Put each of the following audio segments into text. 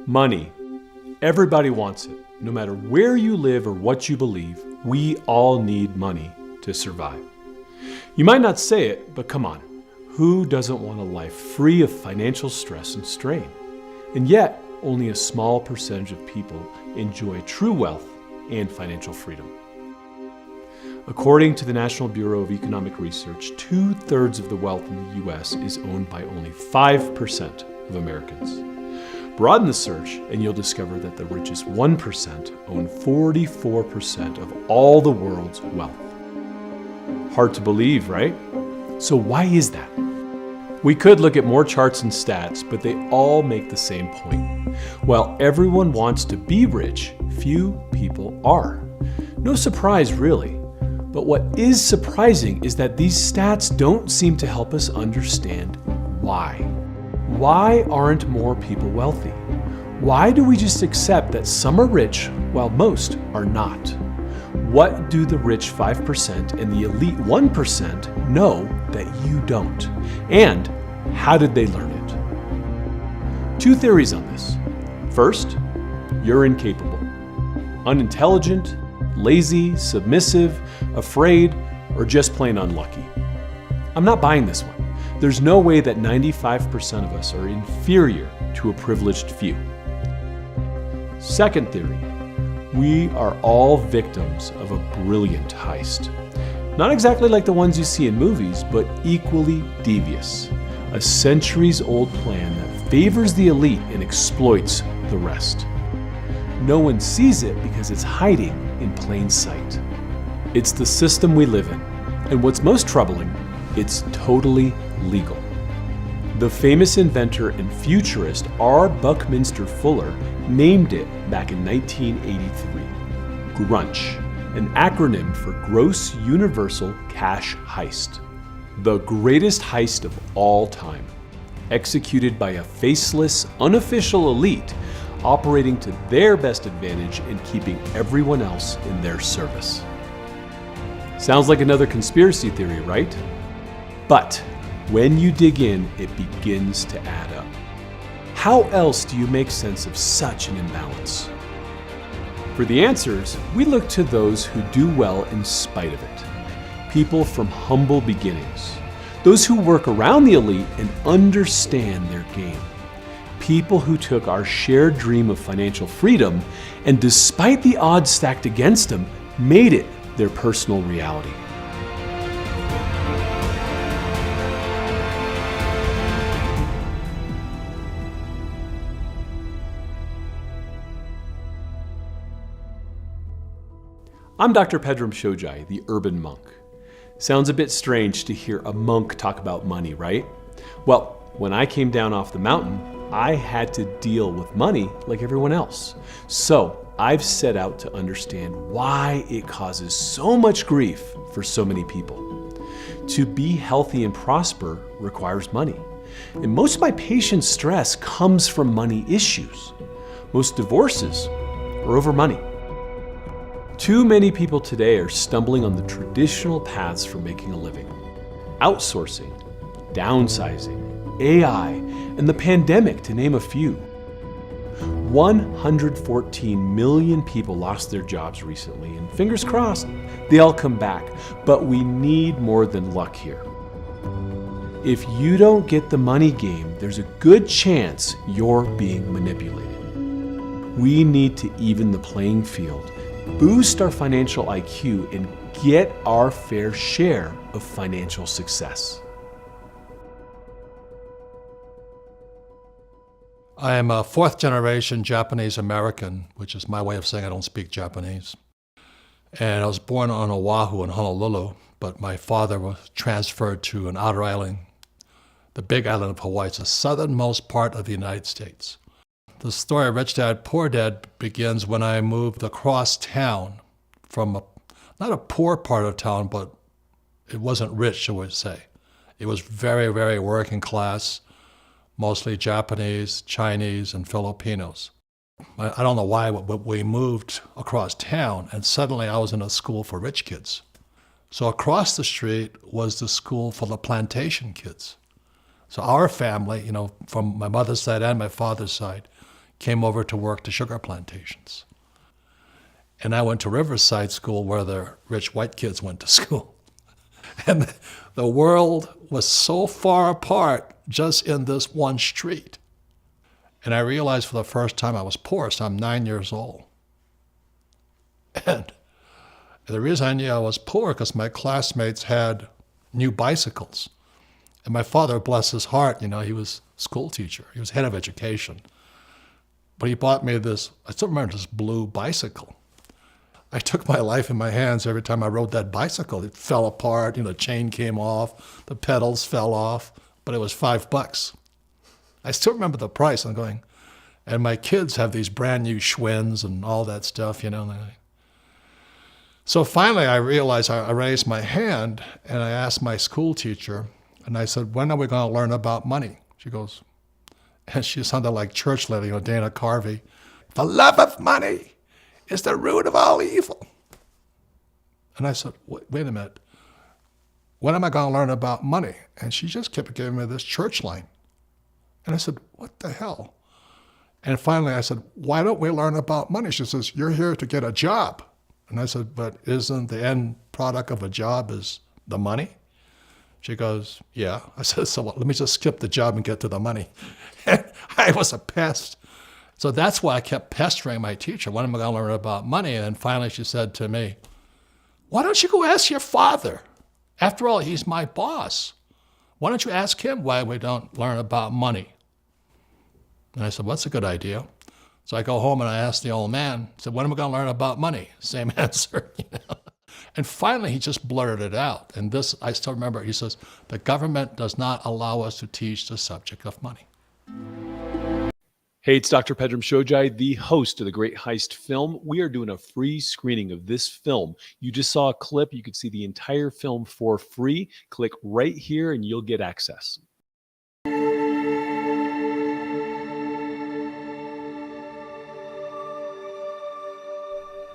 Money. Everybody wants it. No matter where you live or what you believe, we all need money to survive. You might not say it, but come on. Who doesn't want a life free of financial stress and strain? And yet, only a small percentage of people enjoy true wealth and financial freedom. According to the National Bureau of Economic Research, 2/3 of the wealth in the U.S. is owned by only 5% of Americans. Broaden the search and you'll discover that the richest 1% own 44% of all the world's wealth. Hard to believe, right? So why is that? We could look at more charts and stats, but they all make the same point. While everyone wants to be rich, few people are. No surprise, really. But what is surprising is that these stats don't seem to help us understand why. Why aren't more people wealthy? Why do we just accept that some are rich while most are not? What do the rich 5% and the elite 1% know that you don't? And how did they learn it? Two theories on this. First, you're incapable. Unintelligent, lazy, submissive, afraid, or just plain unlucky. I'm not buying this one. There's no way that 95% of us are inferior to a privileged few. Second theory, we are all victims of a brilliant heist. Not exactly like the ones you see in movies, but equally devious. A centuries-old plan that favors the elite and exploits the rest. No one sees it because it's hiding in plain sight. It's the system we live in, and what's most troubling, it's totally legal. The famous inventor and futurist R. Buckminster Fuller named it back in 1983, GRUNCH, an acronym for Gross Universal Cash Heist. The greatest heist of all time, executed by a faceless, unofficial elite operating to their best advantage and keeping everyone else in their service. Sounds like another conspiracy theory, right? But when you dig in, it begins to add up. How else do you make sense of such an imbalance? For the answers, we look to those who do well in spite of it. People from humble beginnings. Those who work around the elite and understand their game. People who took our shared dream of financial freedom and, despite the odds stacked against them, made it their personal reality. I'm Dr. Pedram Shojai, the urban monk. Sounds a bit strange to hear a monk talk about money, right? Well, when I came down off the mountain, I had to deal with money like everyone else. So I've set out to understand why it causes so much grief for so many people. To be healthy and prosper requires money. And most of my patients' stress comes from money issues. Most divorces are over money. Too many people today are stumbling on the traditional paths for making a living. Outsourcing, downsizing, AI, and the pandemic, to name a few. 114 million people lost their jobs recently, and fingers crossed, they all come back. But we need more than luck here. If you don't get the money game, there's a good chance you're being manipulated. We need to even the playing field, boost our financial IQ, and get our fair share of financial success. I am a fourth generation Japanese American, which is my way of saying I don't speak Japanese. And I was born on Oahu in Honolulu, but my father was transferred to an outer island, the big island of Hawaii. It's the southernmost part of the United States. The story of Rich Dad, Poor Dad begins when I moved across town from not a poor part of town, but it wasn't rich, I would say. It was very, very working class, mostly Japanese, Chinese, and Filipinos. I don't know why, but we moved across town, and suddenly I was in a school for rich kids. So across the street was the school for the plantation kids. So our family, from my mother's side and my father's side, came over to work the sugar plantations. And I went to Riverside School where the rich white kids went to school. And the world was so far apart just in this one street. And I realized for the first time I was poor, so I'm 9 years old. And the reason I knew I was poor because my classmates had new bicycles. And my father, bless his heart, he was a school teacher. He was head of education. But he bought me this, I still remember this blue bicycle. I took my life in my hands every time I rode that bicycle. It fell apart, the chain came off, the pedals fell off, but it was $5. I still remember the price. I'm going, and my kids have these brand new Schwinn's and all that stuff, So finally I realized, I raised my hand and I asked my school teacher, and I said, when are we going to learn about money? She goes, and she sounded like church lady, Dana Carvey, the love of money is the root of all evil. And I said, wait a minute, when am I going to learn about money? And she just kept giving me this church line. And I said, what the hell? And finally I said, why don't we learn about money? She says, you're here to get a job. And I said, but isn't the end product of a job is the money? She goes, yeah. I said, so let me just skip the job and get to the money. And I was a pest. So that's why I kept pestering my teacher. When am I going to learn about money? And then finally she said to me, why don't you go ask your father? After all, he's my boss. Why don't you ask him why we don't learn about money? And I said, well, that's a good idea. So I go home and I ask the old man, I said, when am I going to learn about money? Same answer. And finally, he just blurted it out. And this, I still remember, he says, the government does not allow us to teach the subject of money. Hey, it's Dr. Pedram Shojai, the host of the Great Heist film. We are doing a free screening of this film. You just saw a clip. You could see the entire film for free. Click right here and you'll get access.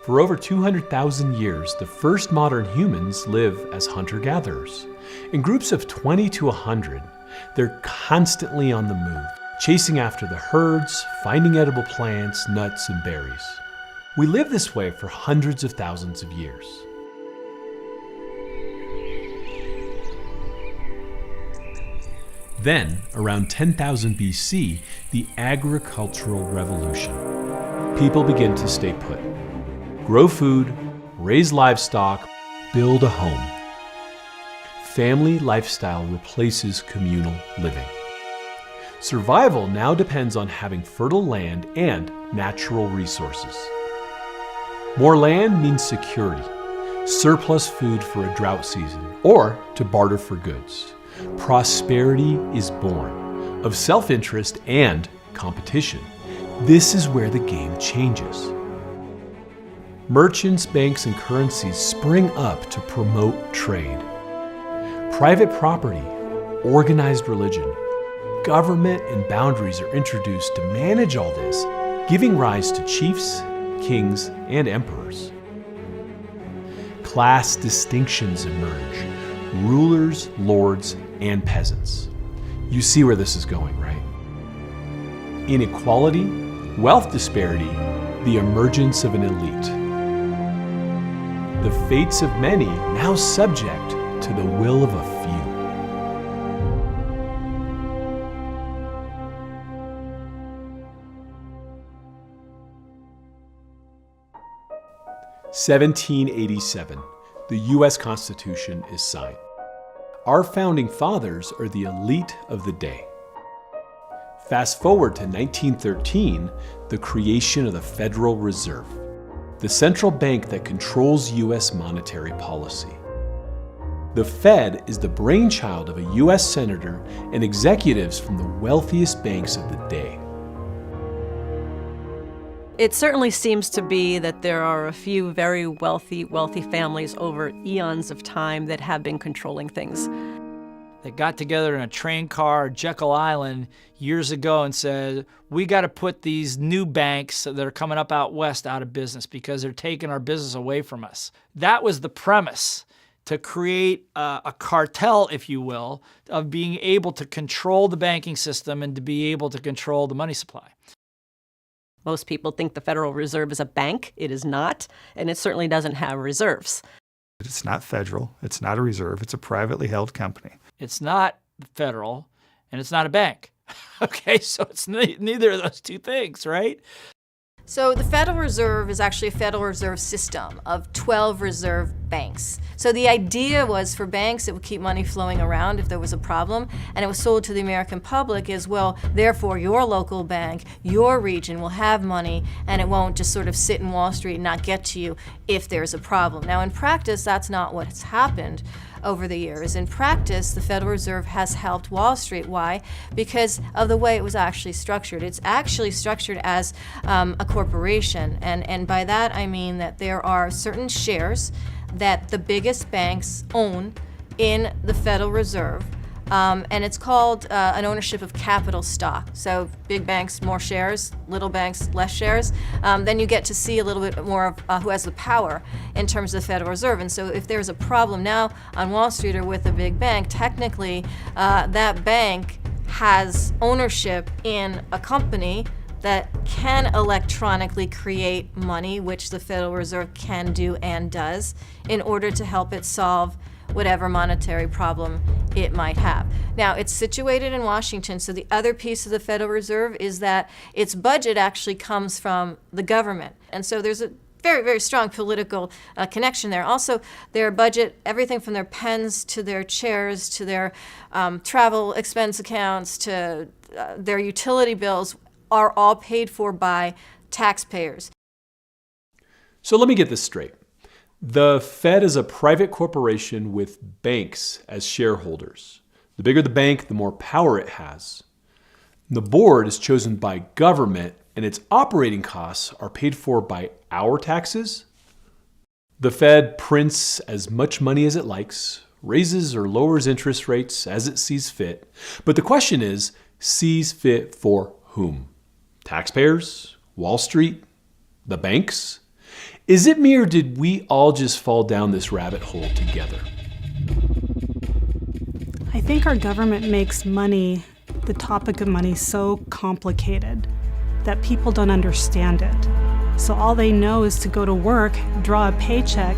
For over 200,000 years, the first modern humans live as hunter-gatherers. In groups of 20 to 100, they're constantly on the move, chasing after the herds, finding edible plants, nuts, and berries. We live this way for hundreds of thousands of years. Then, around 10,000 BC, the agricultural revolution. People begin to stay put. Grow food, raise livestock, build a home. Family lifestyle replaces communal living. Survival now depends on having fertile land and natural resources. More land means security, surplus food for a drought season, or to barter for goods. Prosperity is born of self-interest and competition. This is where the game changes. Merchants, banks, and currencies spring up to promote trade. Private property, organized religion, government, and boundaries are introduced to manage all this, giving rise to chiefs, kings, and emperors. Class distinctions emerge: rulers, lords, and peasants. You see where this is going, right? Inequality, wealth disparity, the emergence of an elite. The fates of many now subject to the will of a few. (1787), the U.S. Constitution is signed. Our founding fathers are the elite of the day. Fast forward to 1913, the creation of the Federal Reserve, the central bank that controls U.S. monetary policy. The Fed is the brainchild of a U.S. senator and executives from the wealthiest banks of the day. It certainly seems to be that there are a few very wealthy families over eons of time that have been controlling things. They got together in a train car, Jekyll Island, years ago and said, we got to put these new banks that are coming up out west out of business because they're taking our business away from us. That was the premise, to create a cartel, if you will, of being able to control the banking system and to be able to control the money supply. Most people think the Federal Reserve is a bank. It is not, and it certainly doesn't have reserves. It's not federal. It's not a reserve. It's a privately held company. It's not federal, and it's not a bank. Okay, so it's neither of those two things, right? So the Federal Reserve is actually a Federal Reserve system of 12 reserve banks. So the idea was for banks, it would keep money flowing around if there was a problem, and it was sold to the American public as well. Therefore, your local bank, your region will have money, and it won't just sort of sit in Wall Street and not get to you if there's a problem. Now, in practice, that's not what has happened over the years. In practice, the Federal Reserve has helped Wall Street. Why? Because of the way it was actually structured. It's actually structured as a corporation, and by that I mean that there are certain shares that the biggest banks own in the Federal Reserve, and it's called an ownership of capital stock. So big banks, more shares, little banks, less shares. Then you get to see a little bit more of who has the power in terms of the Federal Reserve. And so if there's a problem now on Wall Street or with a big bank, technically that bank has ownership in a company that can electronically create money, which the Federal Reserve can do and does, in order to help it solve whatever monetary problem it might have. Now, it's situated in Washington, so the other piece of the Federal Reserve is that its budget actually comes from the government. And so there's a very, very strong political connection there. Also, their budget, everything from their pens to their chairs to their travel expense accounts to their utility bills, are all paid for by taxpayers. So let me get this straight. The Fed is a private corporation with banks as shareholders. The bigger the bank, the more power it has. The board is chosen by government, and its operating costs are paid for by our taxes. The Fed prints as much money as it likes, raises or lowers interest rates as it sees fit. But the question is, sees fit for whom? Taxpayers? Wall Street? The banks? Is it me, or did we all just fall down this rabbit hole together? I think our government makes money, the topic of money, so complicated that people don't understand it. So all they know is to go to work, draw a paycheck,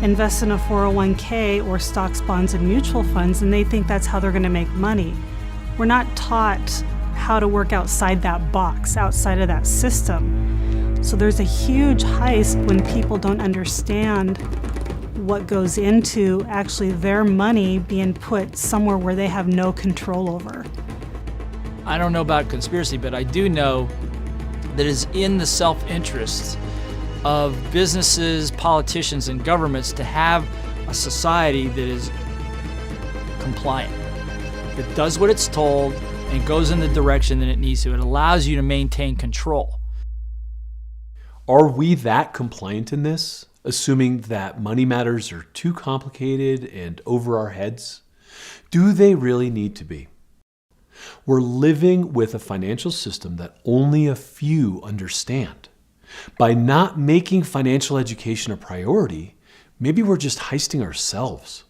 invest in a 401k or stocks, bonds, and mutual funds, and they think that's how they're going to make money. We're not taught how to work outside that box, outside of that system. So there's a huge heist when people don't understand what goes into actually their money being put somewhere where they have no control over. I don't know about conspiracy, but I do know that it's in the self-interest of businesses, politicians, and governments to have a society that is compliant, that does what it's told and goes in the direction that it needs to. It allows you to maintain control. Are we that compliant in this, assuming that money matters are too complicated and over our heads? Do they really need to be? We're living with a financial system that only a few understand. By not making financial education a priority, maybe we're just heisting ourselves.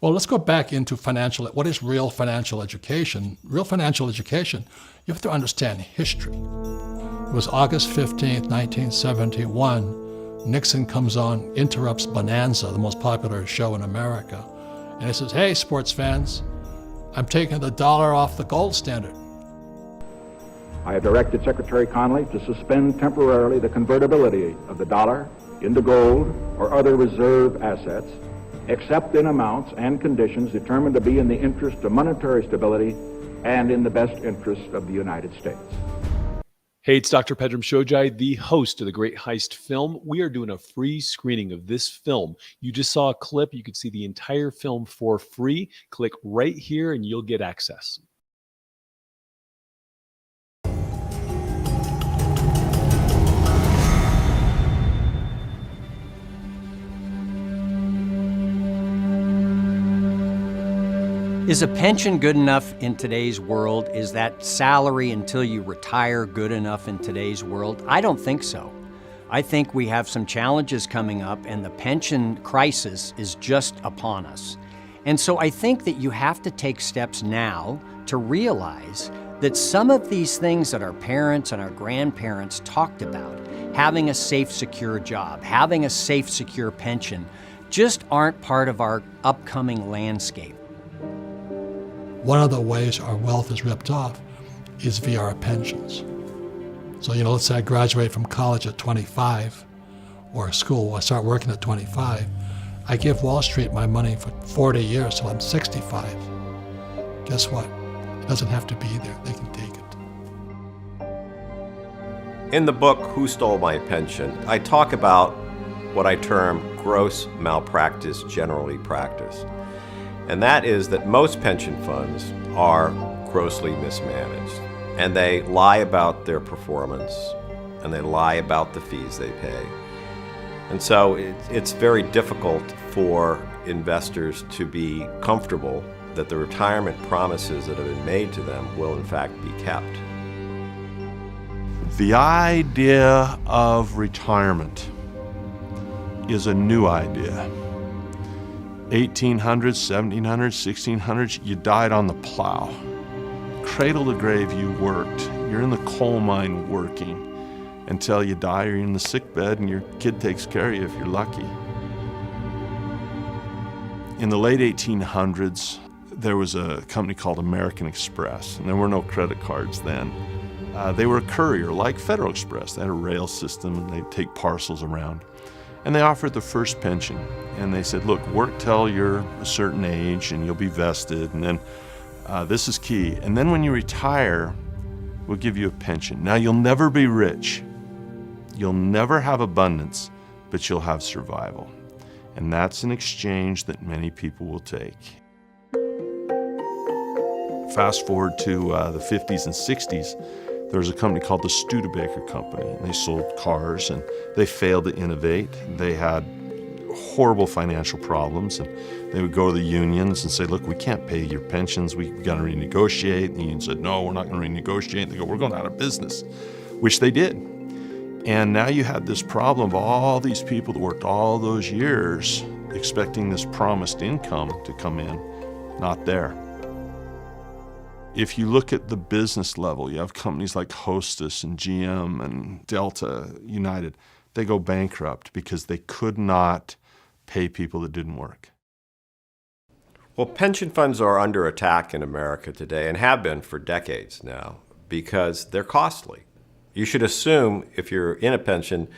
Well, let's go back into what is real financial education? Real financial education, you have to understand history. It was August 15th, 1971. Nixon comes on, interrupts Bonanza, the most popular show in America. And he says, "Hey, sports fans, I'm taking the dollar off the gold standard." I have directed Secretary Connally to suspend temporarily the convertibility of the dollar into gold or other reserve assets, except in amounts and conditions determined to be in the interest of monetary stability and in the best interest of the United States. Hey, it's Dr. Pedram Shojai, the host of the Great Heist film. We are doing a free screening of this film. You just saw a clip. You could see the entire film for free. Click right here and you'll get access. Is a pension good enough in today's world? Is that salary until you retire good enough in today's world? I don't think so. I think we have some challenges coming up, and the pension crisis is just upon us. And so I think that you have to take steps now to realize that some of these things that our parents and our grandparents talked about, having a safe, secure job, having a safe, secure pension, just aren't part of our upcoming landscape. One of the ways our wealth is ripped off is via our pensions. So, let's say I graduate from college at 25, or school, I start working at 25. I give Wall Street my money for 40 years till I'm 65. Guess what? It doesn't have to be there. They can take it. In the book, Who Stole My Pension?, I talk about what I term gross malpractice generally practiced. And that is that most pension funds are grossly mismanaged. And they lie about their performance, and they lie about the fees they pay. And so it's very difficult for investors to be comfortable that the retirement promises that have been made to them will in fact be kept. The idea of retirement is a new idea. 1800s, 1700s, 1600s, you died on the plow. Cradle to grave, you worked. You're in the coal mine working until you die, or you're in the sick bed and your kid takes care of you if you're lucky. In the late 1800s, there was a company called American Express, and there were no credit cards then. They were a courier like Federal Express. They had a rail system, and they'd take parcels around. And they offered the first pension. And they said, look, work till you're a certain age and you'll be vested, and then this is key. And then when you retire, we'll give you a pension. Now, you'll never be rich. You'll never have abundance, but you'll have survival. And that's an exchange that many people will take. Fast forward to the 50s and 60s, there was a company called the Studebaker Company, and they sold cars, and they failed to innovate. They had horrible financial problems, and they would go to the unions and say, look, we can't pay your pensions, we got to renegotiate. And the union said, no, we're not going to renegotiate. And they go, we're going out of business, which they did. And now you had this problem of all these people that worked all those years expecting this promised income to come in, not there. If you look at the business level, you have companies like Hostess and GM and Delta United. They go bankrupt because they could not pay people that didn't work. Well, pension funds are under attack in America today and have been for decades now because they're costly. You should assume, if you're in a pension,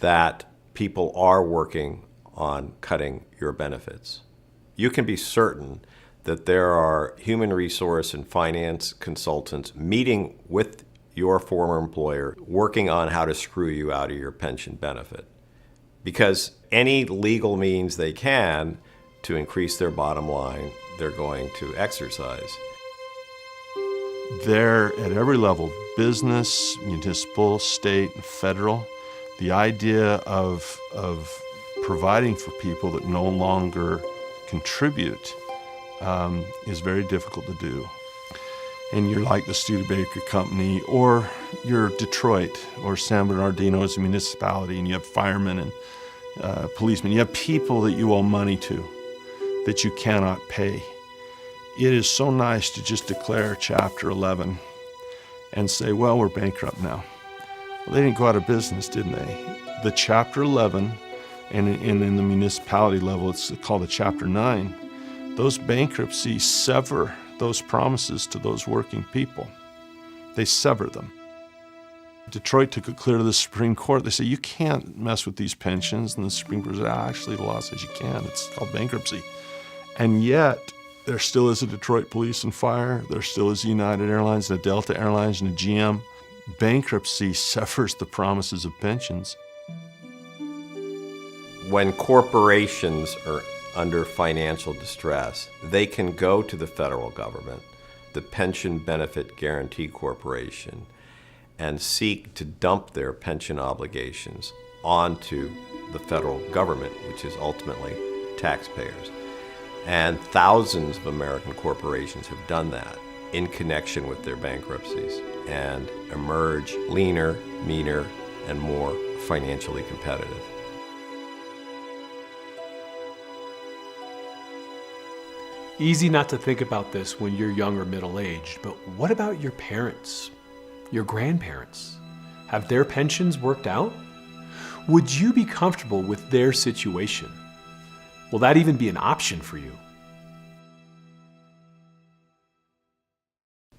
that people are working on cutting your benefits. You can be certain that there are human resource and finance consultants meeting with your former employer, working on how to screw you out of your pension benefit. Because any legal means they can to increase their bottom line, they're going to exercise. There, at every level, business, municipal, state, and federal, the idea of providing for people that no longer contribute is very difficult to do. And you're like the Studebaker Company, or you're Detroit, or San Bernardino as a municipality, and you have firemen and policemen. You have people that you owe money to that you cannot pay. It is so nice to just declare Chapter 11 and say, well, we're bankrupt now. Well, they didn't go out of business, didn't they? The Chapter 11, and in the municipality level, it's called the Chapter 9, those bankruptcies sever those promises to those working people. They sever them. Detroit took it clear to the Supreme Court. They said, you can't mess with these pensions. And the Supreme Court said, actually, the law says you can. It's called bankruptcy. And yet, there still is a Detroit Police and Fire. There still is a United Airlines and a Delta Airlines and a GM. Bankruptcy severs the promises of pensions. When corporations are under financial distress, they can go to the federal government, the Pension Benefit Guaranty Corporation, and seek to dump their pension obligations onto the federal government, which is ultimately taxpayers. And thousands of American corporations have done that in connection with their bankruptcies and emerge leaner, meaner, and more financially competitive. Easy not to think about this when you're young or middle-aged, but what about your parents, your grandparents? Have their pensions worked out? Would you be comfortable with their situation? Will that even be an option for you?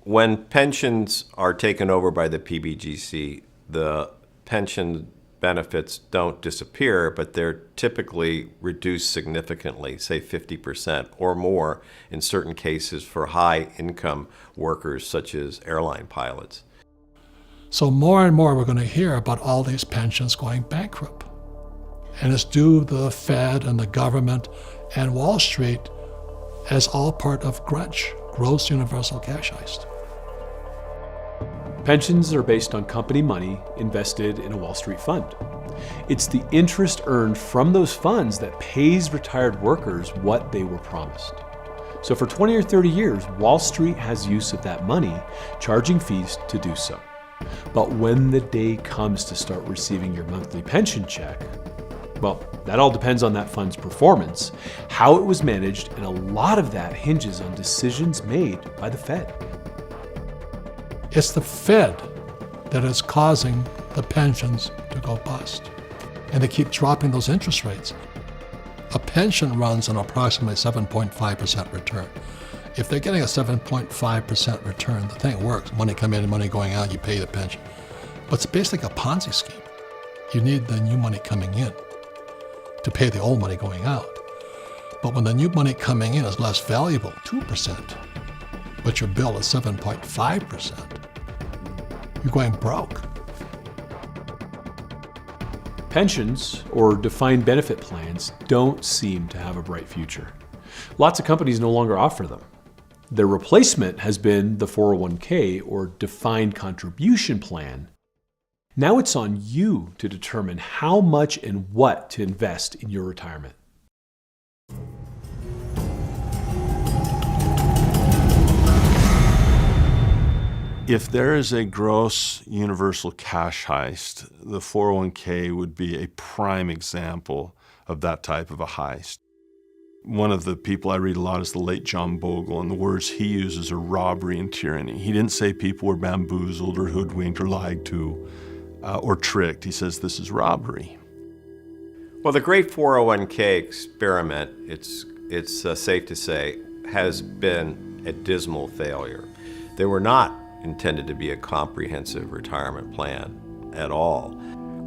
When pensions are taken over by the PBGC, the pension benefits don't disappear, but they're typically reduced significantly, say 50% or more in certain cases for high-income workers such as airline pilots. So more and more we're going to hear about all these pensions going bankrupt. And it's due to the Fed and the government and Wall Street as all part of GRUNCH, Gross Universal Cash Heist. Pensions are based on company money invested in a Wall Street fund. It's the interest earned from those funds that pays retired workers what they were promised. So for 20 or 30 years, Wall Street has use of that money, charging fees to do so. But when the day comes to start receiving your monthly pension check, well, that all depends on that fund's performance, how it was managed, and a lot of that hinges on decisions made by the Fed. It's the Fed that is causing the pensions to go bust. And they keep dropping those interest rates. A pension runs an approximately 7.5% return. If they're getting a 7.5% return, the thing works. Money coming in, money going out, you pay the pension. But it's basically a Ponzi scheme. You need the new money coming in to pay the old money going out. But when the new money coming in is less valuable, 2%, but your bill is 7.5%, you're going broke. Pensions, or defined benefit plans, don't seem to have a bright future. Lots of companies no longer offer them. Their replacement has been the 401k, or defined contribution plan. Now it's on you to determine how much and what to invest in your retirement. If there is a gross universal cash heist, the 401k would be a prime example of that type of a heist. One of the people I read a lot is the late John Bogle, and the words he uses are robbery and tyranny. He didn't say people were bamboozled or hoodwinked or lied to or tricked. He says this is robbery. Well, the great 401k experiment, it's safe to say, has been a dismal failure. They were not intended to be a comprehensive retirement plan at all.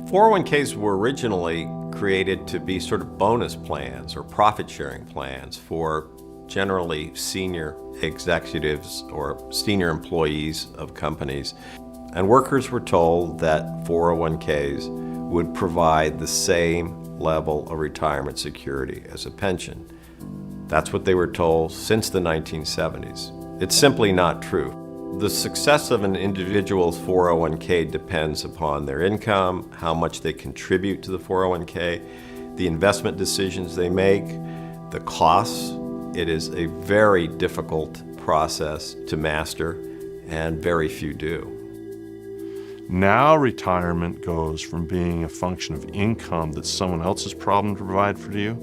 401ks were originally created to be sort of bonus plans or profit-sharing plans for generally senior executives or senior employees of companies. And workers were told that 401ks would provide the same level of retirement security as a pension. That's what they were told since the 1970s. It's simply not true. The success of an individual's 401k depends upon their income, how much they contribute to the 401k, the investment decisions they make, the costs. It is a very difficult process to master, and very few do. Now retirement goes from being a function of income that's someone else's problem to provide for you.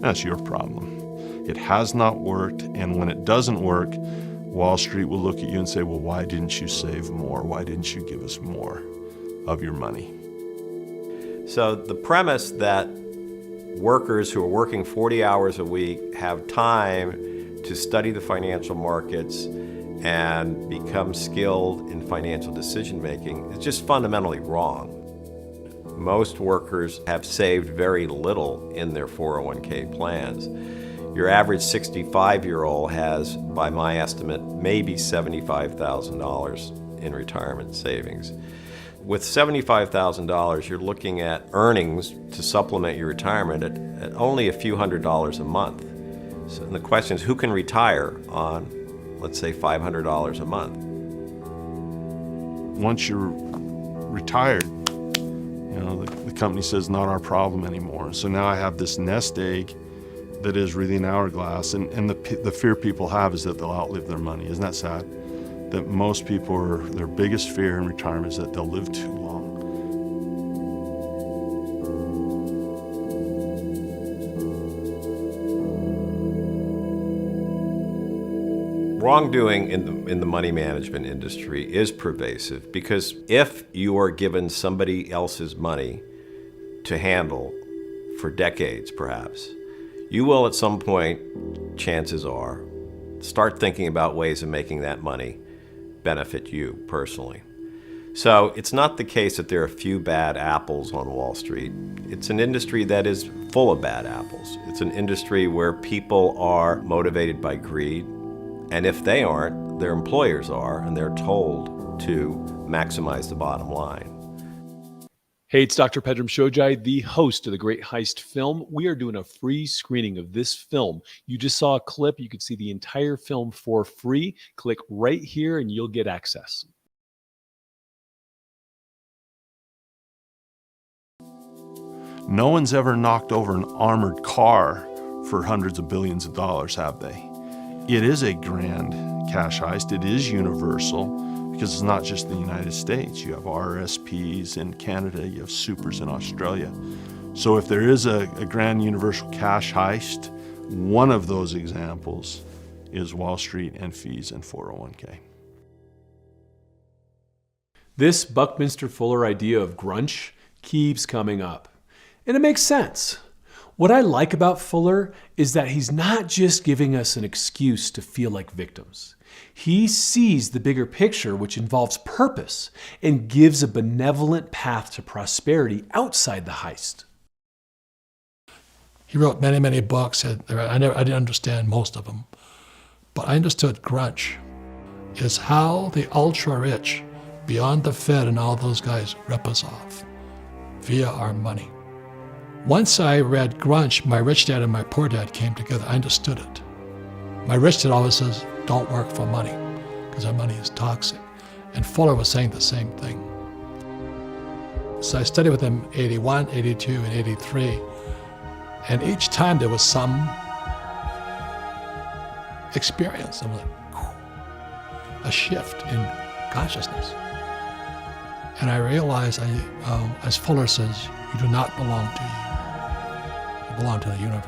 That's your problem. It has not worked, and when it doesn't work, Wall Street will look at you and say, well, why didn't you save more? Why didn't you give us more of your money? So the premise that workers who are working 40 hours a week have time to study the financial markets and become skilled in financial decision making is just fundamentally wrong. Most workers have saved very little in their 401k plans. Your average 65-year-old has, by my estimate, maybe $75,000 in retirement savings. With $75,000, you're looking at earnings to supplement your retirement at only a few $100s a month. So the question is, who can retire on, let's say, $500 a month? Once you're retired, the company says, not our problem anymore. So now I have this nest egg that is really an hourglass, and the fear people have is that they'll outlive their money. Isn't that sad? That most people, their biggest fear in retirement is that they'll live too long. Wrongdoing in the money management industry is pervasive because if you are given somebody else's money to handle for decades perhaps, you will at some point, chances are, start thinking about ways of making that money benefit you personally. So it's not the case that there are a few bad apples on Wall Street. It's an industry that is full of bad apples. It's an industry where people are motivated by greed, and if they aren't, their employers are, and they're told to maximize the bottom line. Hey, it's Dr. Pedram Shojai, the host of the Great Heist film. We are doing a free screening of this film. You just saw a clip. You could see the entire film for free. Click right here and you'll get access. No one's ever knocked over an armored car for hundreds of billions of dollars, have they? It is a grand cash heist. It is universal because it's not just the United States. You have RSPs in Canada, you have supers in Australia. So if there is a grand universal cash heist, one of those examples is Wall Street and fees and 401k. This Buckminster Fuller idea of grunge keeps coming up. And it makes sense. What I like about Fuller is that he's not just giving us an excuse to feel like victims. He sees the bigger picture, which involves purpose, and gives a benevolent path to prosperity outside the heist. He wrote many, many books. I didn't understand most of them, but I understood grunge is how the ultra-rich, beyond the Fed and all those guys, rip us off via our money. Once I read grunge, my rich dad and my poor dad came together. I understood it. My rich dad always says, don't work for money, because our money is toxic. And Fuller was saying the same thing. So I studied with him 81, 82, and 83. And each time there was some experience. I'm like, a shift in consciousness. And I realized, as Fuller says, you do not belong to you. You belong to the universe.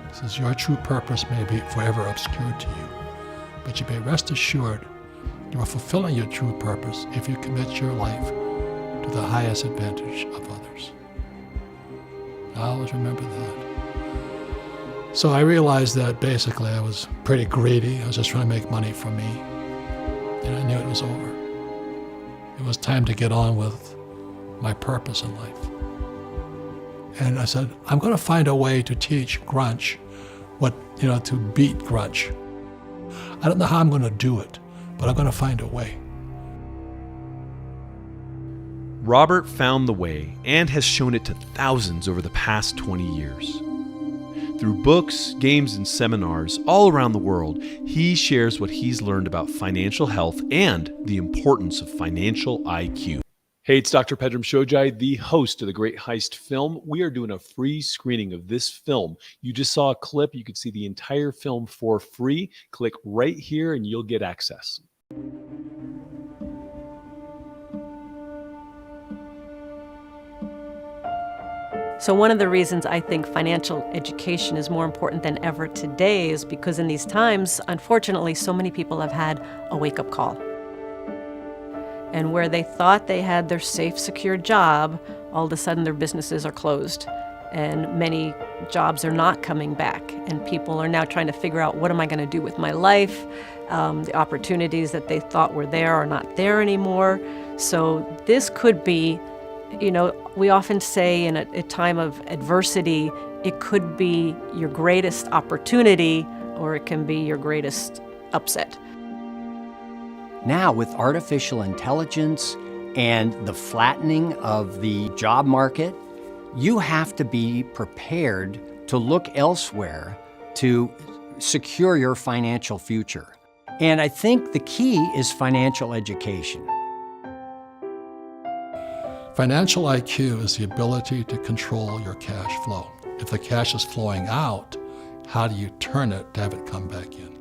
He says, your true purpose may be forever obscured to you, but you may rest assured you are fulfilling your true purpose if you commit your life to the highest advantage of others. I always remember that. So I realized that basically I was pretty greedy. I was just trying to make money for me. And I knew it was over. It was time to get on with my purpose in life. And I said, I'm going to find a way to teach grunge, to beat grunge. I don't know how I'm going to do it, but I'm going to find a way. Robert found the way and has shown it to thousands over the past 20 years. Through books, games, and seminars all around the world, he shares what he's learned about financial health and the importance of financial IQ. Hey, it's Dr. Pedram Shojai, the host of the Great Heist film. We are doing a free screening of this film. You just saw a clip. You could see the entire film for free. Click right here and you'll get access. So one of the reasons I think financial education is more important than ever today is because in these times, unfortunately, so many people have had a wake-up call. And where they thought they had their safe, secure job, all of a sudden their businesses are closed. And many jobs are not coming back. And people are now trying to figure out, what am I going to do with my life? The opportunities that they thought were there are not there anymore. So this could be, we often say in a time of adversity, it could be your greatest opportunity or it can be your greatest upset. Now, with artificial intelligence and the flattening of the job market, you have to be prepared to look elsewhere to secure your financial future. And I think the key is financial education. Financial IQ is the ability to control your cash flow. If the cash is flowing out, how do you turn it to have it come back in?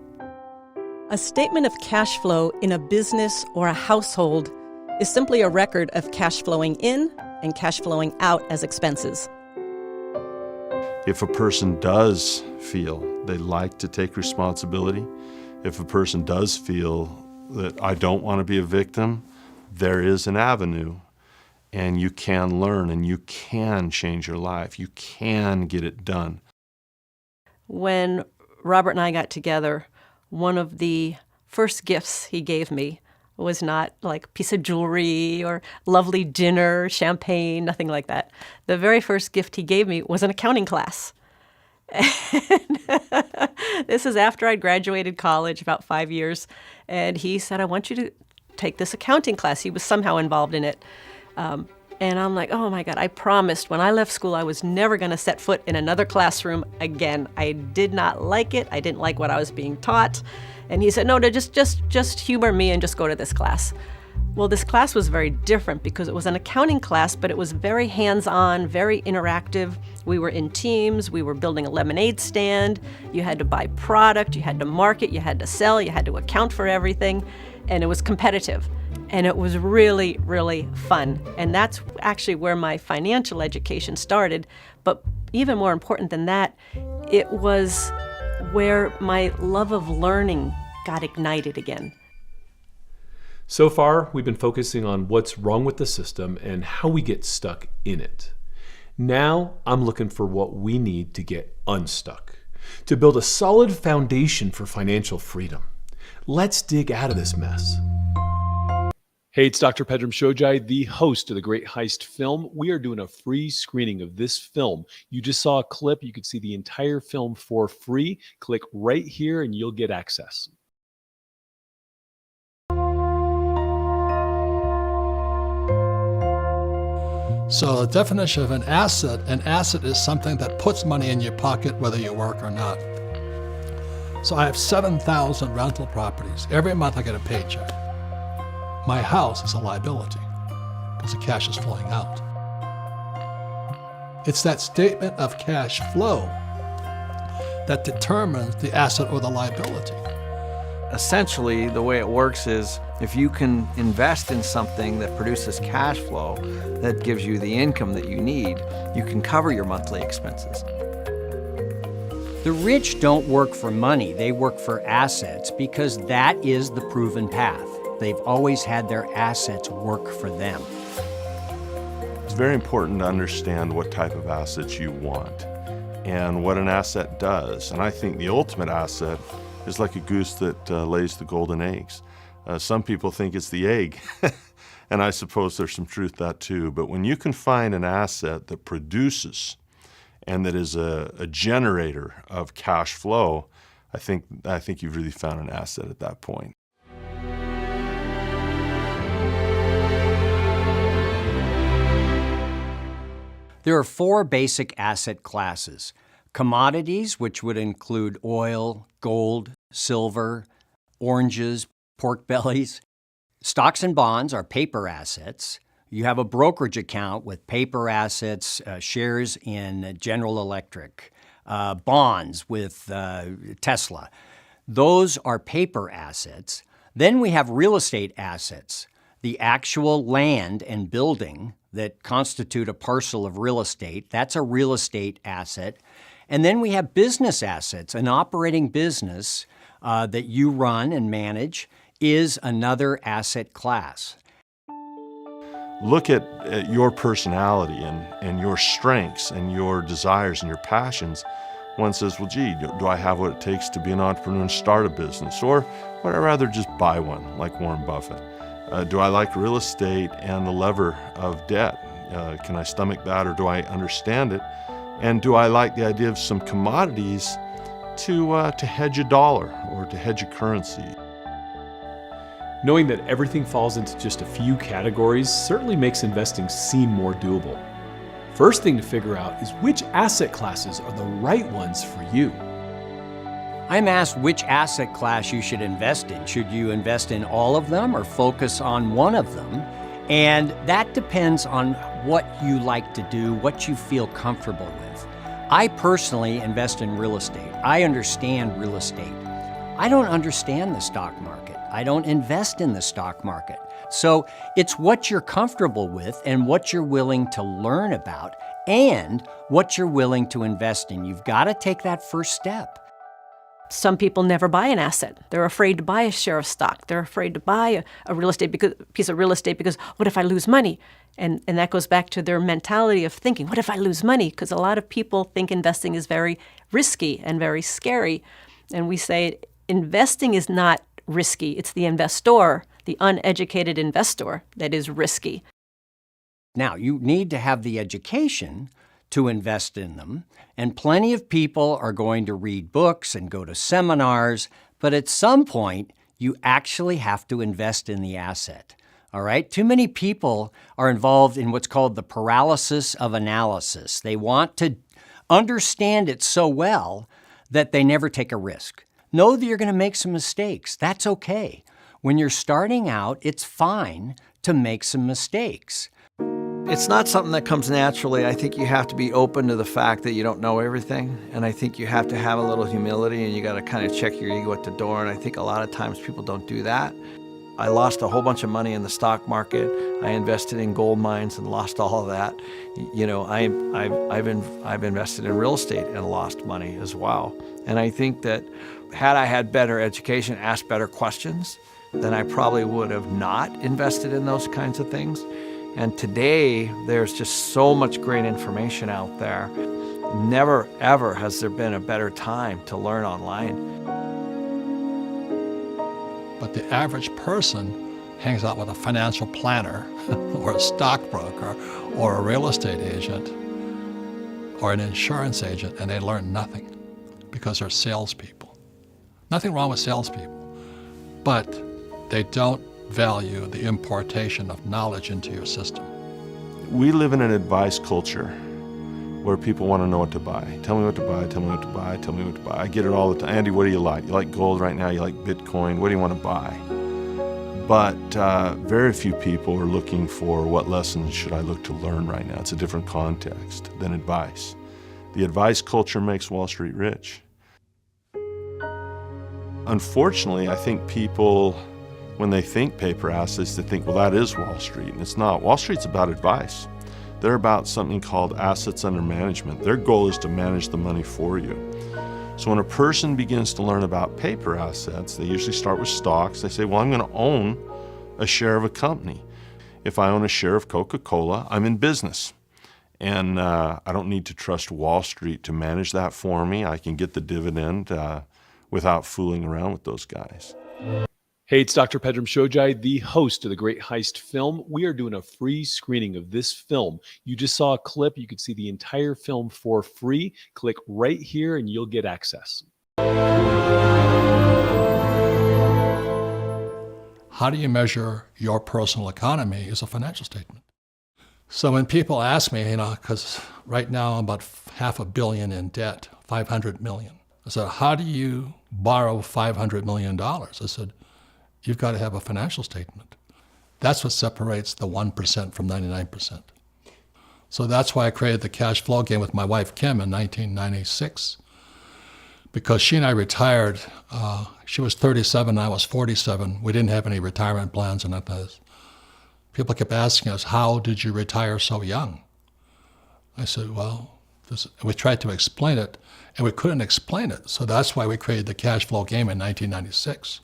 A statement of cash flow in a business or a household is simply a record of cash flowing in and cash flowing out as expenses. If a person does feel they like to take responsibility, if a person does feel that I don't want to be a victim, there is an avenue, and you can learn and you can change your life. You can get it done. When Robert and I got together, one of the first gifts he gave me was not like a piece of jewelry or lovely dinner, champagne, nothing like that. The very first gift he gave me was an accounting class. And this is after I'd graduated college, about 5 years. And he said, I want you to take this accounting class. He was somehow involved in it. And I'm like, oh my God, I promised when I left school I was never going to set foot in another classroom again. I did not like it. I didn't like what I was being taught. And he said, no, just humor me and just go to this class. Well, this class was very different because it was an accounting class, but it was very hands-on, very interactive. We were in teams. We were building a lemonade stand. You had to buy product. You had to market. You had to sell. You had to account for everything. And it was competitive. And it was really, really fun. And that's actually where my financial education started. But even more important than that, it was where my love of learning got ignited again. So far, we've been focusing on what's wrong with the system and how we get stuck in it. Now, I'm looking for what we need to get unstuck, to build a solid foundation for financial freedom. Let's dig out of this mess. Hey, it's Dr. Pedram Shojai, the host of the Great Heist film. We are doing a free screening of this film. You just saw a clip. You could see the entire film for free. Click right here and you'll get access. So the definition of an asset is something that puts money in your pocket whether you work or not. So I have 7,000 rental properties. Every month I get a paycheck. My house is a liability because the cash is flowing out. It's that statement of cash flow that determines the asset or the liability. Essentially, the way it works is if you can invest in something that produces cash flow that gives you the income that you need, you can cover your monthly expenses. The rich don't work for money, they work for assets because that is the proven path. They've always had their assets work for them. It's very important to understand what type of assets you want and what an asset does. And I think the ultimate asset is like a goose that lays the golden eggs. Some people think it's the egg, and I suppose there's some truth to that too. But when you can find an asset that produces and that is a generator of cash flow, I think you've really found an asset at that point. There are 4 basic asset classes. Commodities, which would include oil, gold, silver, oranges, pork bellies. Stocks and bonds are paper assets. You have a brokerage account with paper assets, shares in General Electric, bonds with Tesla. Those are paper assets. Then we have real estate assets, the actual land and building that constitute a parcel of real estate. That's a real estate asset. And then we have business assets. An operating business that you run and manage is another asset class. Look at your personality and your strengths and your desires and your passions. One says, well, gee, do I have what it takes to be an entrepreneur and start a business? Or would I rather just buy one, like Warren Buffett? Do I like real estate and the lever of debt? Can I stomach that, or do I understand it? And do I like the idea of some commodities to hedge a dollar or to hedge a currency? Knowing that everything falls into just a few categories certainly makes investing seem more doable. First thing to figure out is which asset classes are the right ones for you. I'm asked which asset class you should invest in. Should you invest in all of them or focus on one of them? And that depends on what you like to do, what you feel comfortable with. I personally invest in real estate. I understand real estate. I don't understand the stock market. I don't invest in the stock market. So it's what you're comfortable with and what you're willing to learn about and what you're willing to invest in. You've got to take that first step. Some people never buy an asset. They're afraid to buy a share of stock. They're afraid to buy a piece of real estate because what if I lose money? And that goes back to their mentality of thinking, what if I lose money? Because a lot of people think investing is very risky and very scary. And we say investing is not risky. It's the investor, the uneducated investor, that is risky. Now, you need to have the education to invest in them, and plenty of people are going to read books and go to seminars, but at some point, you actually have to invest in the asset. All right? Too many people are involved in what's called the paralysis of analysis. They want to understand it so well that they never take a risk. Know that you're going to make some mistakes. That's okay. When you're starting out, it's fine to make some mistakes. It's not something that comes naturally. I think you have to be open to the fact that you don't know everything. And I think you have to have a little humility, and you got to kind of check your ego at the door. And I think a lot of times people don't do that. I lost a whole bunch of money in the stock market. I invested in gold mines and lost all of that. You know, I've invested in real estate and lost money as well. And I think that had I had better education, asked better questions, then I probably would have not invested in those kinds of things. And today, there's just so much great information out there. Never, ever has there been a better time to learn online. But the average person hangs out with a financial planner or a stockbroker or a real estate agent or an insurance agent, and they learn nothing because they're salespeople. Nothing wrong with salespeople, but they don't value the importation of knowledge into your system. We live in an advice culture where people want to know what to buy. Tell me what to buy, tell me what to buy, tell me what to buy. I get it all the time. Andy, what do you like? You like gold right now? You like Bitcoin? What do you want to buy? But very few people are looking for what lessons should I look to learn right now. It's a different context than advice. The advice culture makes Wall Street rich. Unfortunately, I think people, when they think paper assets, they think, well, that is Wall Street, and it's not. Wall Street's about advice. They're about something called assets under management. Their goal is to manage the money for you. So when a person begins to learn about paper assets, they usually start with stocks. They say, well, I'm going to own a share of a company. If I own a share of Coca-Cola, I'm in business. And I don't need to trust Wall Street to manage that for me. I can get the dividend without fooling around with those guys. Hey, it's Dr. Pedram Shojai, the host of the Great Heist film. We are doing a free screening of this film. You just saw a clip. You could see the entire film for free. Click right here and you'll get access. How do you measure your personal economy is a financial statement. So when people ask me, because right now I'm about $500 million in debt, $500 million. I said, how do you borrow $500 million? I said, you've got to have a financial statement. That's what separates the 1% from 99%. So that's why I created the cash flow game with my wife, Kim, in 1996. Because she and I retired, she was 37, I was 47. We didn't have any retirement plans and nothing. People kept asking us, how did you retire so young? I said, well, we tried to explain it, and we couldn't explain it. So that's why we created the cash flow game in 1996.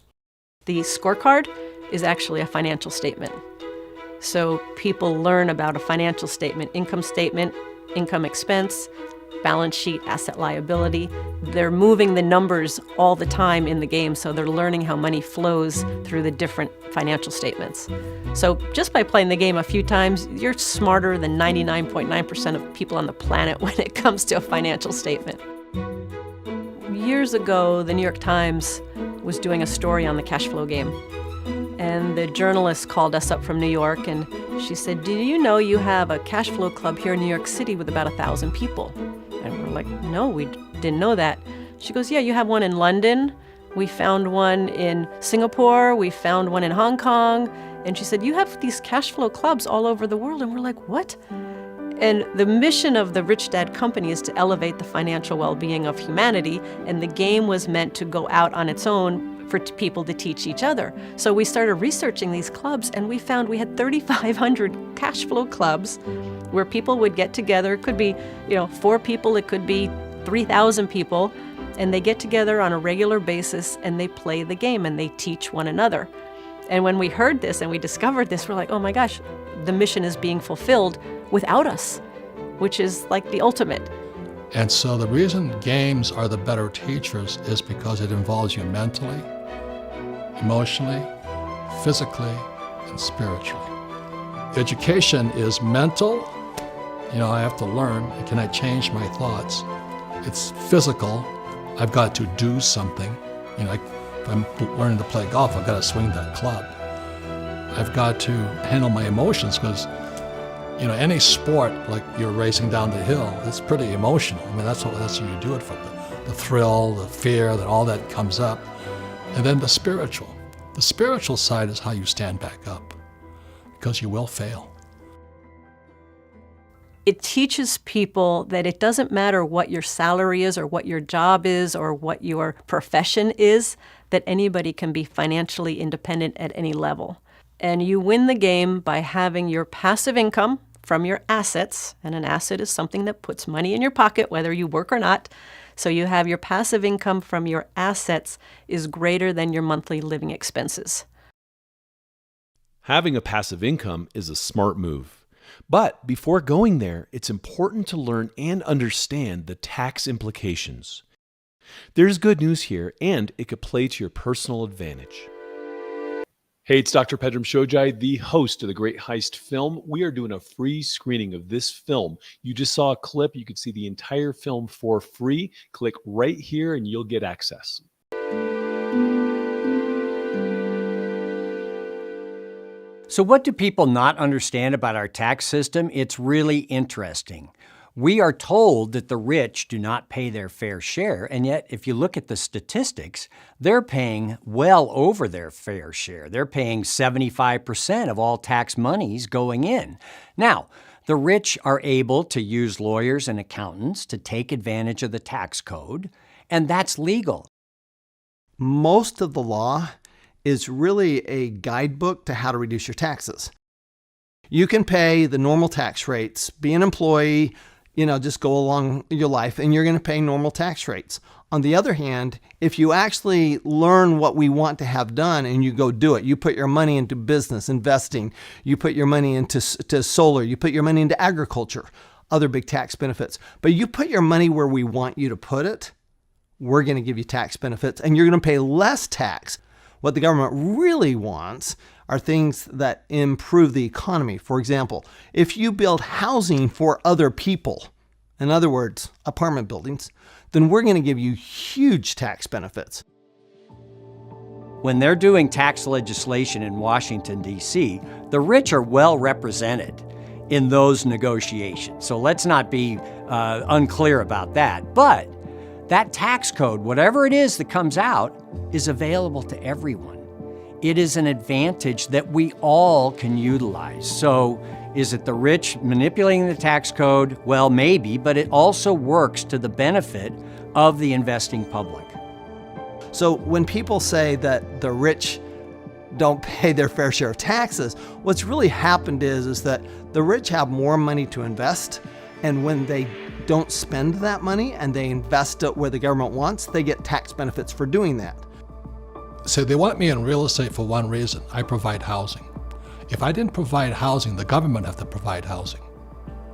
The scorecard is actually a financial statement. So people learn about a financial statement, income expense, balance sheet, asset liability. They're moving the numbers all the time in the game, so they're learning how money flows through the different financial statements. So just by playing the game a few times, you're smarter than 99.9% of people on the planet when it comes to a financial statement. Years ago, the New York Times was doing a story on the cash flow game. And the journalist called us up from New York and she said, do you know you have a cash flow club here in New York City with about 1,000 people? And we're like, no, we didn't know that. She goes, yeah, you have one in London. We found one in Singapore. We found one in Hong Kong. And she said, you have these cash flow clubs all over the world. And we're like, what? And the mission of the Rich Dad Company is to elevate the financial well-being of humanity. And the game was meant to go out on its own, for people to teach each other. So we started researching these clubs, and we found we had 3,500 cash flow clubs where people would get together. It could be, 4 people, it could be 3,000 people, and they get together on a regular basis and they play the game and they teach one another. And when we heard this and we discovered this, we're like, oh my gosh, the mission is being fulfilled without us, which is like the ultimate. And so the reason games are the better teachers is because it involves you mentally, emotionally, physically, and spiritually. Education is mental. I have to learn. Can I change my thoughts? It's physical. I've got to do something. If I'm learning to play golf, I've got to swing that club. I've got to handle my emotions because, any sport, like you're racing down the hill, it's pretty emotional. That's what you do it for. The thrill, the fear, that all that comes up. And then the spiritual. The spiritual side is how you stand back up because you will fail. It teaches people that it doesn't matter what your salary is or what your job is or what your profession is, that anybody can be financially independent at any level. And you win the game by having your passive income from your assets, and an asset is something that puts money in your pocket whether you work or not. So you have your passive income from your assets is greater than your monthly living expenses. Having a passive income is a smart move. But before going there, it's important to learn and understand the tax implications. There's good news here, and it could play to your personal advantage. Hey, it's Dr. Pedram Shojai, the host of the Great Heist film. We are doing a free screening of this film. You just saw a clip. You could see the entire film for free. Click right here and you'll get access. So what do people not understand about our tax system? It's really interesting. We are told that the rich do not pay their fair share, and yet if you look at the statistics, they're paying well over their fair share. They're paying 75% of all tax monies going in. Now, the rich are able to use lawyers and accountants to take advantage of the tax code, and that's legal. Most of the law is really a guidebook to how to reduce your taxes. You can pay the normal tax rates, be an employee, just go along your life and you're going to pay normal tax rates. On the other hand, if you actually learn what we want to have done and you go do it, you put your money into business, investing, you put your money into solar, you put your money into agriculture, other big tax benefits, but you put your money where we want you to put it, we're going to give you tax benefits and you're going to pay less tax. What the government really wants are things that improve the economy. For example, if you build housing for other people, in other words, apartment buildings, then we're going to give you huge tax benefits. When they're doing tax legislation in Washington, D.C., the rich are well represented in those negotiations. So let's not be unclear about that. But that tax code, whatever it is that comes out, is available to everyone. It is an advantage that we all can utilize. So is it the rich manipulating the tax code? Well, maybe, but it also works to the benefit of the investing public. So when people say that the rich don't pay their fair share of taxes, what's really happened is that the rich have more money to invest, and when they don't spend that money and they invest it where the government wants, they get tax benefits for doing that. So they want me in real estate for one reason. I provide housing. If I didn't provide housing, the government have to provide housing.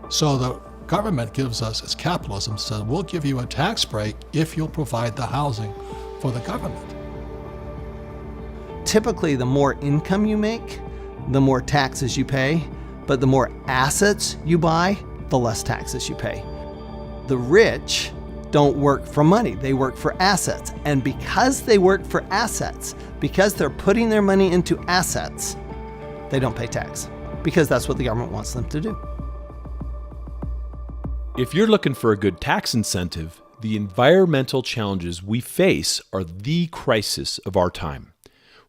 So the government gives us, it's capitalism, says we'll give you a tax break if you'll provide the housing for the government. Typically, the more income you make, the more taxes you pay, but the more assets you buy, the less taxes you pay. The rich don't work for money, they work for assets. And because they work for assets, because they're putting their money into assets, they don't pay tax, because that's what the government wants them to do. If you're looking for a good tax incentive, the environmental challenges we face are the crisis of our time.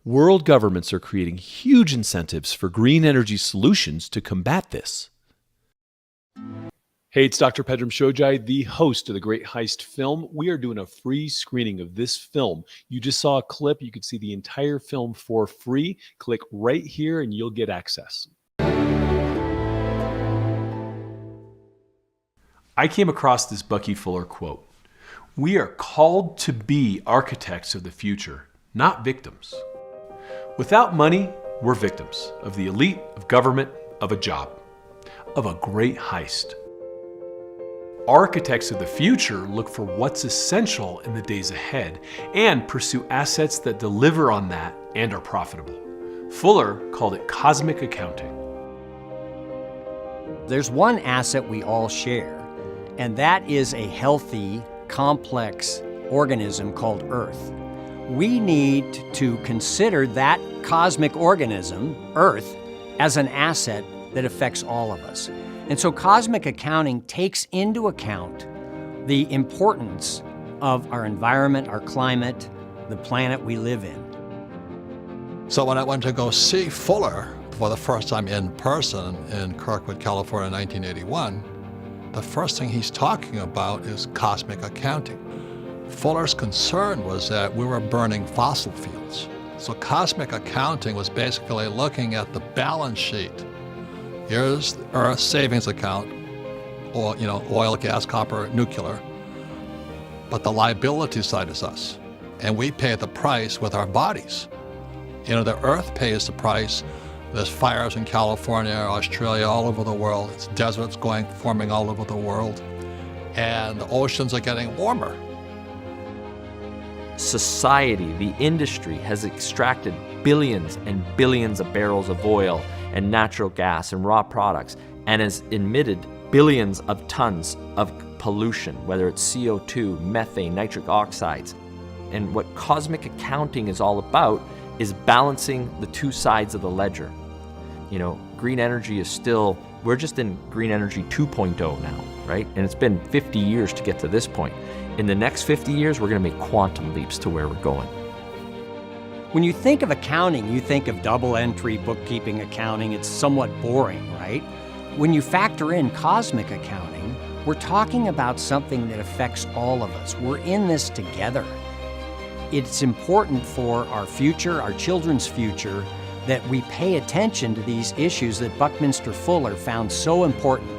World governments are creating huge incentives for green energy solutions to combat this. Hey, it's Dr. Pedram Shojai, the host of the Great Heist film. We are doing a free screening of this film. You just saw a clip. You could see the entire film for free. Click right here and you'll get access. I came across this Bucky Fuller quote. We are called to be architects of the future, not victims. Without money, we're victims of the elite, of government, of a job, of a great heist. Architects of the future look for what's essential in the days ahead and pursue assets that deliver on that and are profitable. Fuller called it cosmic accounting. There's one asset we all share, and that is a healthy, complex organism called Earth. We need to consider that cosmic organism, Earth, as an asset that affects all of us. And so cosmic accounting takes into account the importance of our environment, our climate, the planet we live in. So when I went to go see Fuller for the first time in person in Kirkwood, California in 1981, the first thing he's talking about is cosmic accounting. Fuller's concern was that we were burning fossil fuels. So cosmic accounting was basically looking at the balance sheet. Here's our savings account, or oil, gas, copper, nuclear. But the liability side is us, and we pay the price with our bodies. The Earth pays the price. There's fires in California, Australia, all over the world. It's deserts forming all over the world, and the oceans are getting warmer. Society, the industry, has extracted billions and billions of barrels of oil and natural gas and raw products, and has emitted billions of tons of pollution, whether it's CO2, methane, nitric oxides. And what cosmic accounting is all about is balancing the two sides of the ledger. Green energy is still, we're just in green energy 2.0 now, right? And it's been 50 years to get to this point. In the next 50 years, we're going to make quantum leaps to where we're going. When you think of accounting, you think of double entry, bookkeeping, accounting. It's somewhat boring, right? When you factor in cosmic accounting, we're talking about something that affects all of us. We're in this together. It's important for our future, our children's future, that we pay attention to these issues that Buckminster Fuller found so important.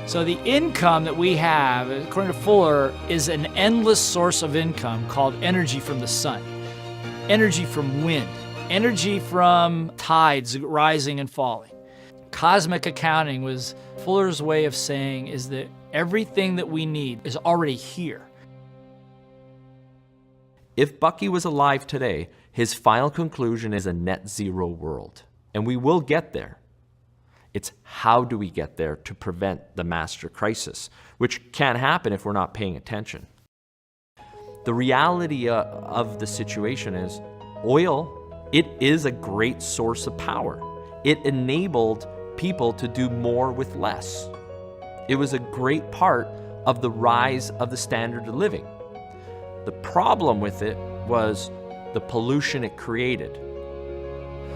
So the income that we have, according to Fuller, is an endless source of income called energy from the sun, energy from wind, energy from tides rising and falling. Cosmic accounting was Fuller's way of saying is that everything that we need is already here. If Bucky was alive today, his final conclusion is a net zero world, and we will get there. It's how do we get there to prevent the master crisis, which can't happen if we're not paying attention. The reality of the situation is oil, it is a great source of power. It enabled people to do more with less. It was a great part of the rise of the standard of living. The problem with it was the pollution it created.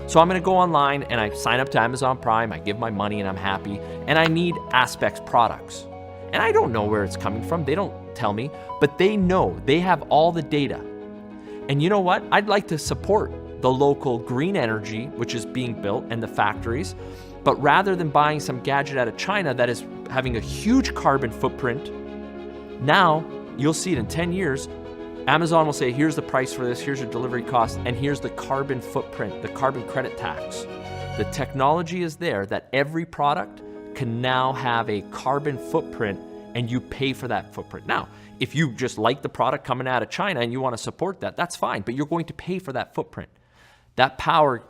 So I'm going to go online and I sign up to Amazon Prime, I give my money and I'm happy, and I need Aspects products. And I don't know where it's coming from, they don't tell me, but they know, they have all the data. And you know what? I'd like to support the local green energy, which is being built, and the factories, but rather than buying some gadget out of China that is having a huge carbon footprint, now you'll see it in 10 years, Amazon will say, here's the price for this, here's your delivery cost, and here's the carbon footprint, the carbon credit tax. The technology is there that every product can now have a carbon footprint and you pay for that footprint. Now, if you just like the product coming out of China and you want to support that, that's fine, but you're going to pay for that footprint. That power,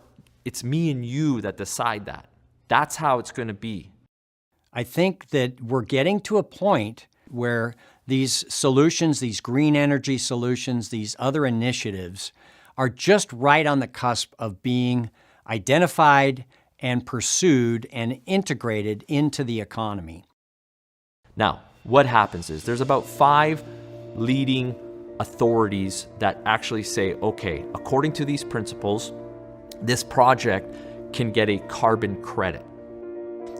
it's me and you that decide that. That's how it's going to be. I think that we're getting to a point where these solutions, these green energy solutions, these other initiatives are just right on the cusp of being identified and pursued and integrated into the economy. Now, what happens is there's about 5 leading authorities that actually say, okay, according to these principles, this project can get a carbon credit.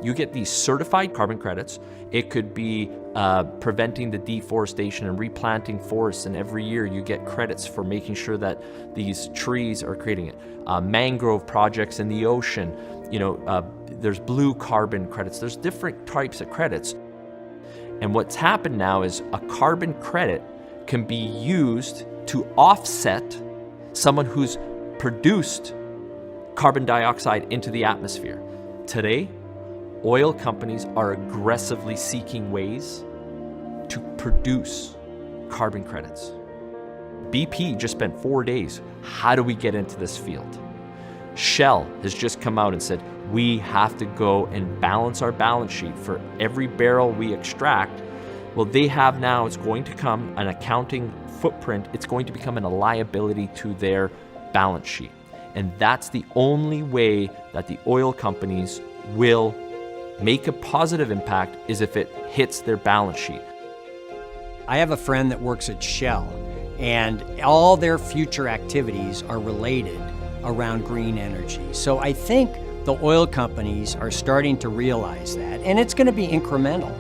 You get these certified carbon credits. It could be preventing the deforestation and replanting forests, and every year you get credits for making sure that these trees are creating it. Mangrove projects in the ocean, there's blue carbon credits. There's different types of credits. And what's happened now is a carbon credit can be used to offset someone who's produced carbon dioxide into the atmosphere. Today, oil companies are aggressively seeking ways to produce carbon credits. BP just spent 4 days. How do we get into this field? Shell has just come out and said, we have to go and balance our balance sheet for every barrel we extract. Well, they have now, it's going to come an accounting footprint. It's going to become a liability to their balance sheet. And that's the only way that the oil companies will make a positive impact, is if it hits their balance sheet. I have a friend that works at Shell, and all their future activities are related around green energy. So I think the oil companies are starting to realize that, and it's going to be incremental.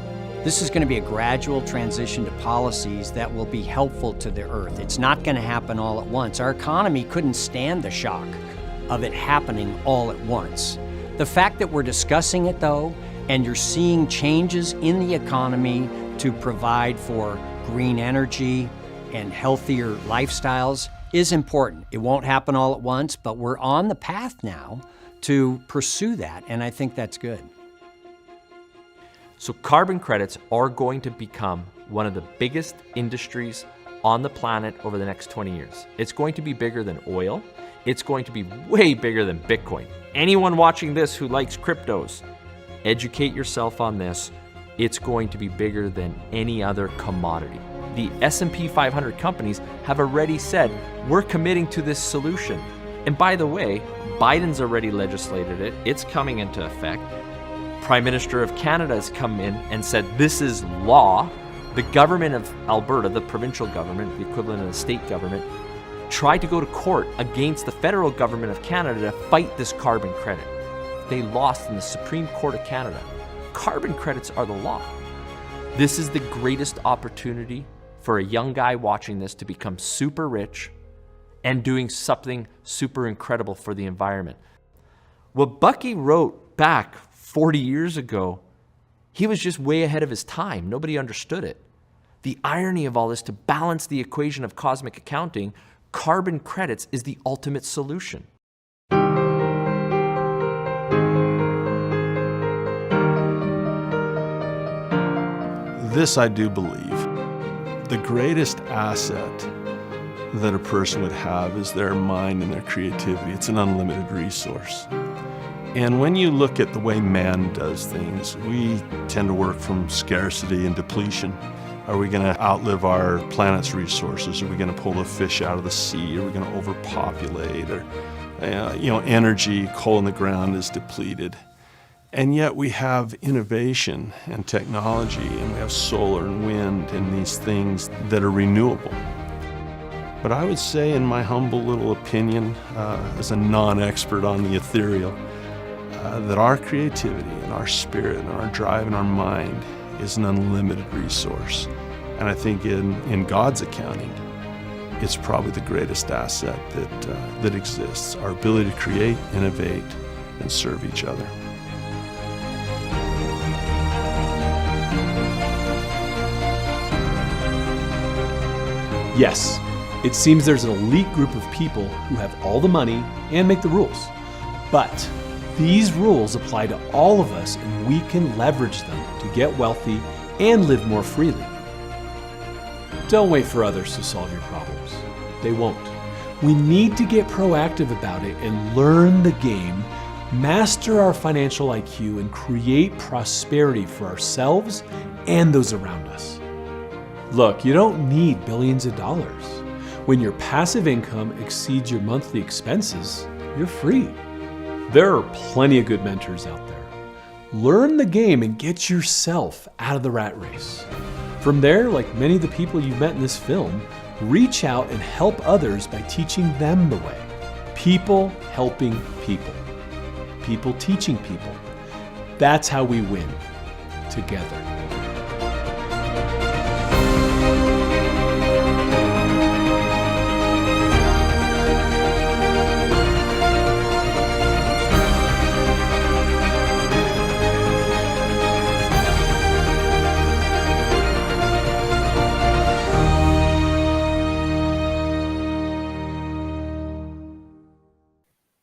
This is going to be a gradual transition to policies that will be helpful to the earth. It's not going to happen all at once. Our economy couldn't stand the shock of it happening all at once. The fact that we're discussing it, though, and you're seeing changes in the economy to provide for green energy and healthier lifestyles is important. It won't happen all at once, but we're on the path now to pursue that, and I think that's good. So carbon credits are going to become one of the biggest industries on the planet over the next 20 years. It's going to be bigger than oil. It's going to be way bigger than Bitcoin. Anyone watching this who likes cryptos, educate yourself on this. It's going to be bigger than any other commodity. The S&P 500 companies have already said, we're committing to this solution. And by the way, Biden's already legislated it. It's coming into effect. Prime Minister of Canada has come in and said, this is law. The government of Alberta, the provincial government, the equivalent of the state government, tried to go to court against the federal government of Canada to fight this carbon credit. They lost in the Supreme Court of Canada. Carbon credits are the law. This is the greatest opportunity for a young guy watching this to become super rich and doing something super incredible for the environment. What Bucky wrote back 40 years ago, he was just way ahead of his time. Nobody understood it. The irony of all this, to balance the equation of cosmic accounting, carbon credits is the ultimate solution. This I do believe. The greatest asset that a person would have is their mind and their creativity. It's an unlimited resource. And when you look at the way man does things, we tend to work from scarcity and depletion. Are we going to outlive our planet's resources? Are we going to pull the fish out of the sea? Are we going to overpopulate? Or, energy, coal in the ground is depleted. And yet we have innovation and technology, and we have solar and wind and these things that are renewable. But I would say, in my humble little opinion, as a non-expert on the ethereal, that our creativity and our spirit and our drive and our mind is an unlimited resource. And I think in God's accounting, it's probably the greatest asset that exists, our ability to create, innovate, and serve each other. Yes, it seems there's an elite group of people who have all the money and make the rules. But these rules apply to all of us, and we can leverage them to get wealthy and live more freely. Don't wait for others to solve your problems. They won't. We need to get proactive about it and learn the game, master our financial IQ, and create prosperity for ourselves and those around us. Look, you don't need billions of dollars. When your passive income exceeds your monthly expenses, you're free. There are plenty of good mentors out there. Learn the game and get yourself out of the rat race. From there, like many of the people you've met in this film, reach out and help others by teaching them the way. People helping people. People teaching people. That's how we win together.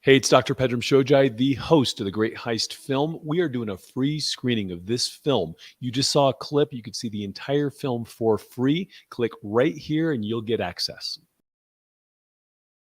Hey, it's Dr. Pedram Shojai, the host of the Great Heist film. We are doing a free screening of this film. You just saw a clip. You can see the entire film for free. Click right here and you'll get access.